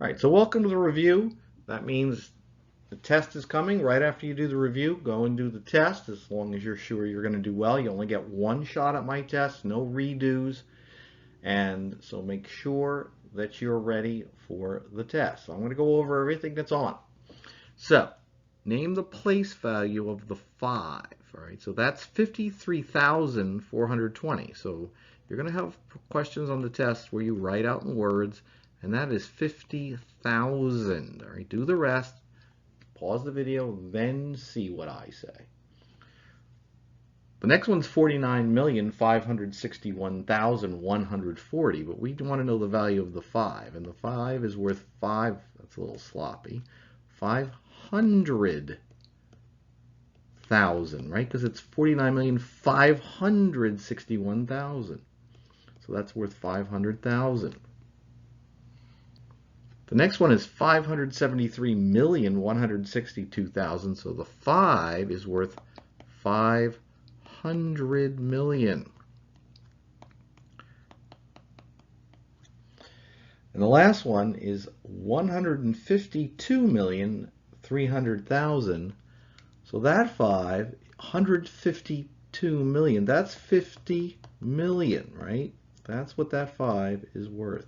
All right, so welcome to the review. That means the test is coming right after you do the review. Go and do the test as long as you're sure you're going to do well. You only get one shot at my test, no redos. And so make sure that you're ready for the test. So I'm going to go over everything that's on. So name the place value of the 5. All right, so that's 53,420. So you're going to have questions on the test where you write out in words, and that is 50,000. All right, do the rest, pause the video, then see what I say. The next one's 49,561,140, but we want to know the value of the 5, and the 5 is worth 5, that's a little sloppy, 500,000, right? Because it's 49,561,000. So that's worth 500,000. The next one is 573,162,000. So the 5 is worth 500 million. And the last one is 152,300,000. So that 5, 152 million, that's 50 million, right? That's what that 5 is worth.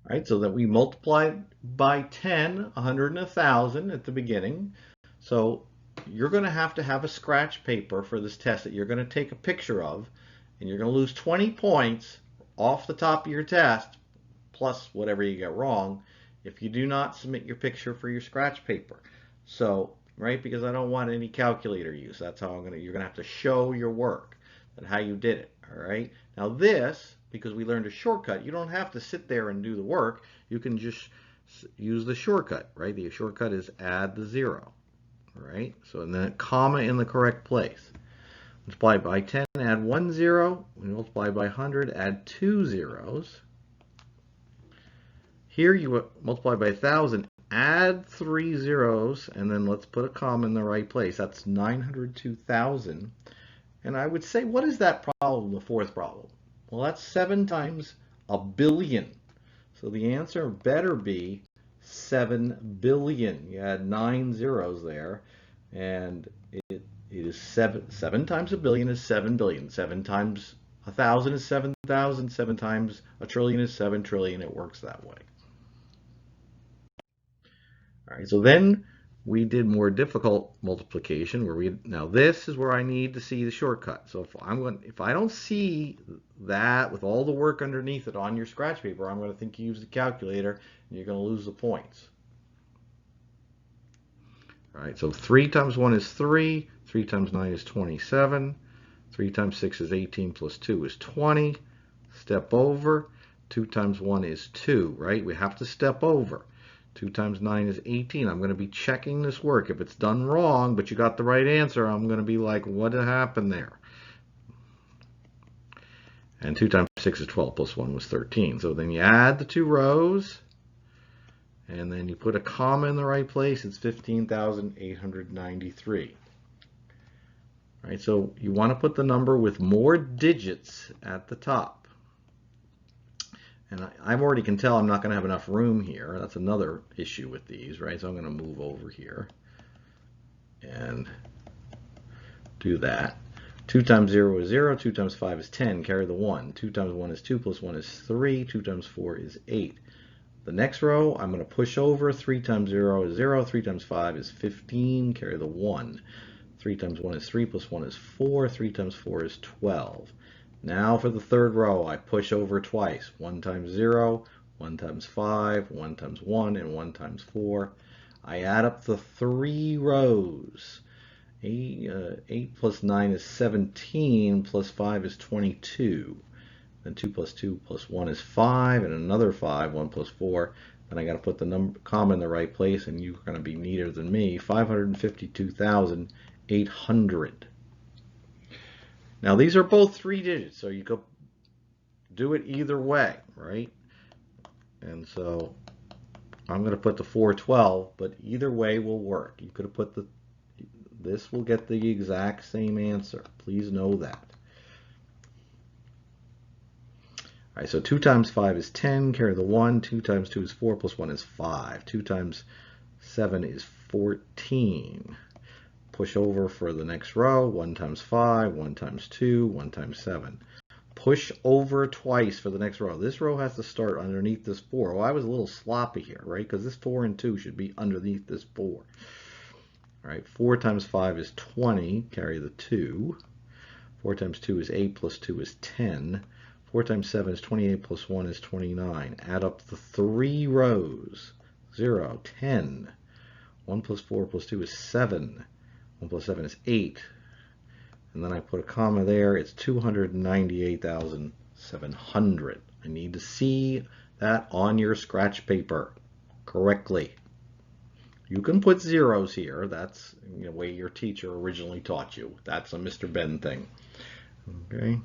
All right, so that we multiplied by 10, 100 and 1,000 at the beginning. So you're going to have a scratch paper for this test that you're going to take a picture of, and you're going to lose 20 points off the top of your test, plus whatever you get wrong, if you do not submit your picture for your scratch paper. So, right, because I don't want any calculator use. That's how you're going to have to show your work and how you did it, all right? Now this, because we learned a shortcut, you don't have to sit there and do the work. You can just use the shortcut, right? The shortcut is add the 0, right? So, and then a comma in the correct place. Multiply by 10, add 1 0. We multiply by 100, add 2 zeros. Here you multiply by 1,000, add 3 zeros, and then let's put a comma in the right place. That's 902,000. And I would say, what is that problem, the fourth problem? Well, that's 7 times a billion. So the answer better be 7 billion. You add 9 zeros there, and it is 7 times a billion is 7 billion. 7 times 1,000 is 7,000. 7 times a trillion is 7 trillion. It works that way. All right, so then we did more difficult multiplication where now this is where I need to see the shortcut. So if I don't see that with all the work underneath it on your scratch paper, I'm going to think you use the calculator and you're going to lose the points. All right, so 3 times 1 is 3, 3 times 9 is 27, 3 times 6 is 18 plus 2 is 20. Step over. 2 times 1 is 2, right? We have to step over. 2 times 9 is 18. I'm going to be checking this work. If it's done wrong, but you got the right answer, I'm going to be like, what happened there? And 2 times 6 is 12, plus 1 was 13. So then you add the 2 rows, and then you put a comma in the right place. It's 15,893. All right, so you want to put the number with more digits at the top. And I already can tell I'm not going to have enough room here. That's another issue with these, right? So I'm going to move over here and do that. 2 times 0 is 0. 2 times 5 is 10. Carry the 1. 2 times 1 is 2 plus 1 is 3. 2 times 4 is 8. The next row, I'm going to push over. 3 times 0 is 0. 3 times 5 is 15. Carry the 1. 3 times 1 is 3 plus 1 is 4. 3 times 4 is 12. Now for the third row, I push over twice. 1 times 0, 1 times 5, 1 times 1, and 1 times 4. I add up the 3 rows. 8 plus 9 is 17, plus 5 is 22. Then 2 plus 2 plus 1 is 5, and another 5, 1 plus 4. Then I got to put the comma in the right place, and you're going to be neater than me. 552,800. Now these are both 3 digits, so you could do it either way, right? And so I'm going to put the 412, but either way will work. You could have put this will get the exact same answer. Please know that. All right, so 2 times 5 is 10, carry the 1. 2 times 2 is 4, plus 1 is 5. 2 times 7 is 14. Push over for the next row. 1 times 5, 1 times 2, 1 times 7. Push over twice for the next row. This row has to start underneath this 4. Well, I was a little sloppy here, right? Because this 4 and 2 should be underneath this 4. All right, 4 times 5 is 20. Carry the 2. 4 times 2 is 8, plus 2 is 10. 4 times 7 is 28, plus 1 is 29. Add up the 3 rows. 0, 10. 1 plus 4 plus 2 is 7. 1 plus 7 is 8. And then I put a comma there. It's 298,700. I need to see that on your scratch paper correctly. You can put zeros here. That's the way your teacher originally taught you. That's a Mr. Ben thing. Okay.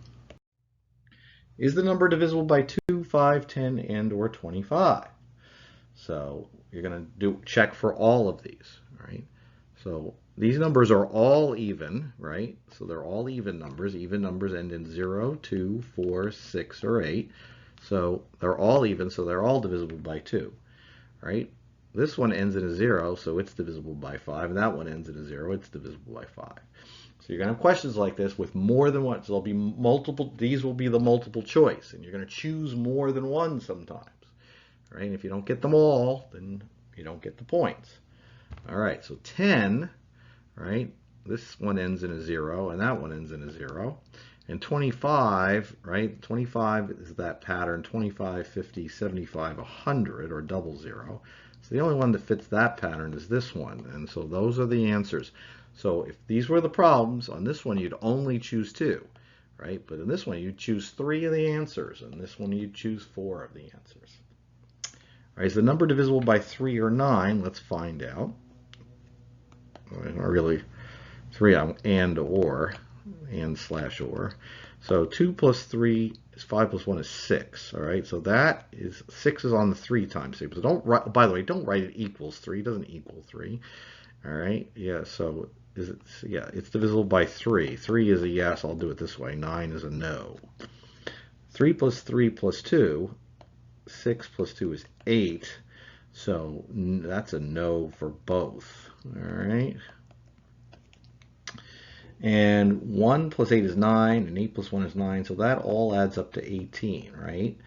Is the number divisible by 2, 5, 10, and or 25? So you're going to check for all of these, right? So these numbers are all even, right? So they're all even numbers. Even numbers end in 0, 2, 4, 6, or 8. So they're all even, so they're all divisible by 2, right? This one ends in a 0, so it's divisible by 5. And that one ends in a 0, it's divisible by 5. So you're going to have questions like this with more than one. So there'll be multiple. These will be the multiple choice, and you're going to choose more than one sometimes, right? And if you don't get them all, then you don't get the points. All right, so 10, right? This one ends in a 0, and that one ends in a 0. And 25, right? 25 is that pattern, 25, 50, 75, 100, or double 0. So the only one that fits that pattern is this one. And so those are the answers. So if these were the problems, on this one you'd only choose 2, right? But in this one you'd choose 3 of the answers, and this one you'd choose 4 of the answers. All right, is the number divisible by 3 or 9? Let's find out. Not really 3 and or, and slash or. So 2 plus 3 is 5 plus 1 is 6. All right, so that is 6 is on the 3 times table. So don't write, by the way, don't write it equals 3. It doesn't equal 3. All right, yeah, so is it, yeah, it's divisible by 3. 3 is a yes, I'll do it this way. 9 is a no. 3 plus 3 plus 2, 6 plus 2 is 8. So that's a no for both. All right. And 1 plus 8 is 9, and 8 plus 1 is 9, so that all adds up to 18, right?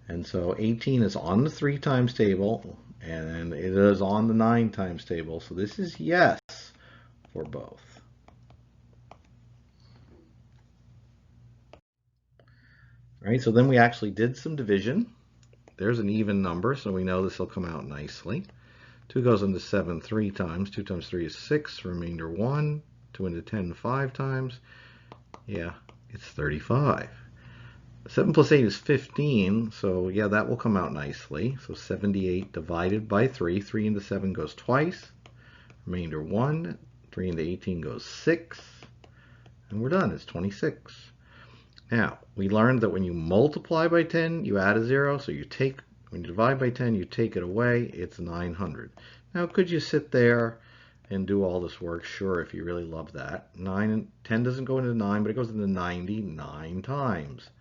And so 18 is on the 3 times table, and it is on the 9 times table, so this is yes for both. All right, so then we actually did some division. There's an even number, so we know this will come out nicely. 2 goes into 7 3 times. 2 times 3 is 6, remainder 1. 2 into 10 5 times. Yeah, it's 35. 7 plus 8 is 15, so yeah, that will come out nicely. So 78 divided by 3. 3 into 7 goes twice. Remainder 1. 3 into 18 goes 6. And we're done. It's 26. Now, we learned that when you multiply by 10, you add a 0. So when you divide by 10, you take it away. It's 900. Now, could you sit there and do all this work? Sure, if you really love that. 10 doesn't go into 9, but it goes into 90 9 times,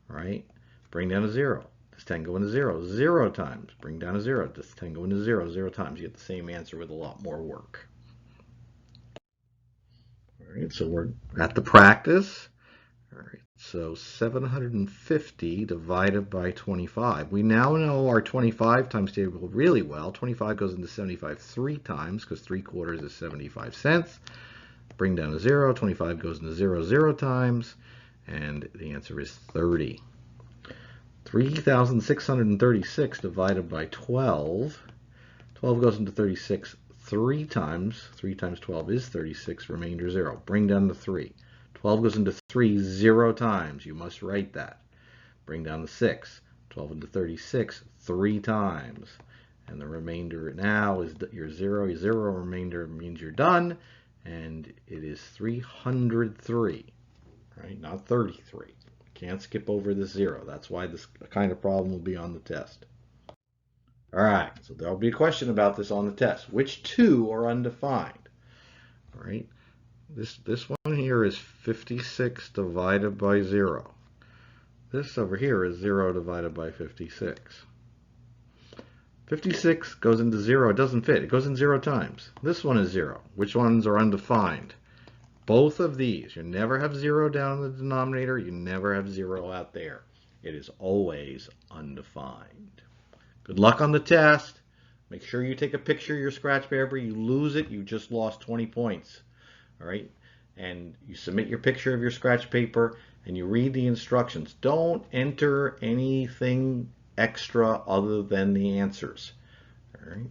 right? Bring down a 0. Does 10 go into 0? 0 times. Bring down a 0. Does 10 go into 0? 0 times. You get the same answer with a lot more work. All right, so we're at the practice. All right, so 750 divided by 25. We now know our 25 times table really well. 25 goes into 75 3 times because 3/4 is 75 cents. Bring down a 0. 25 goes into 0 0 times, and the answer is 30. 3,636 divided by 12. 12 goes into 36 3 times. 3 times 12 is 36, remainder 0. Bring down the 3. 12 goes into 3 0 times. You must write that. Bring down the 6. 12 into 36 3 times. And the remainder now is your 0. Your 0 remainder means you're done. And it is 303. Right? Not 33. Can't skip over this 0. That's why this kind of problem will be on the test. All right. So there'll be a question about this on the test. Which 2 are undefined? All right. This one here is 56 divided by 0. This over here is 0 divided by 56. 56 goes into 0. It doesn't fit. It goes in 0 times. This one is 0. Which ones are undefined? Both of these. You never have 0 down in the denominator. You never have 0 out there. It is always undefined. Good luck on the test. Make sure you take a picture of your scratch paper. You lose it, you just lost 20 points. All right? And you submit your picture of your scratch paper and you read the instructions. Don't enter anything extra other than the answers. All right?